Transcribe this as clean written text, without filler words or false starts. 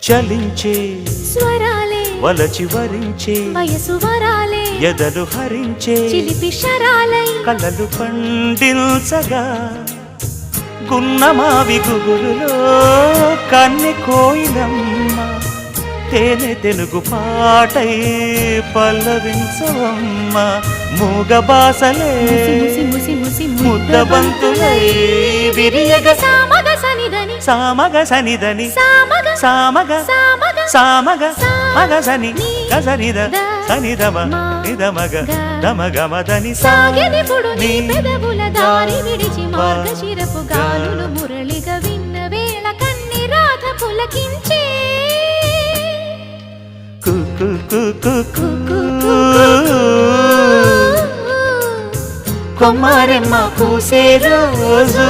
చలించే స్వరాలే వలచి వరించే వయసు వరాలే ఎదలు హరించే చిలిపి శరాలై కలలు పండించగా గున్నమావి గుగురులో కన్నె కోయిలమ్మ తేనె తెలుగు పాటై పల్లవించవమ్మ మూగ బాసలే ముద్దబంతులై విరియగ సామగ సనిదని సామగ సనిదని సామగ సామగ సామగ సామగ మగ సని గసనిద సనిదమ నిదమగ దమగమదని సాగెనిపుడు నీ పెదవుల దారి విడిచి మార్గశిరపు గాలులు మురళిగా విన్న వేళ కన్ని రాధ పులకించే కు కు కు కు కు కొమ్మారెమ్మ పూసే రోజు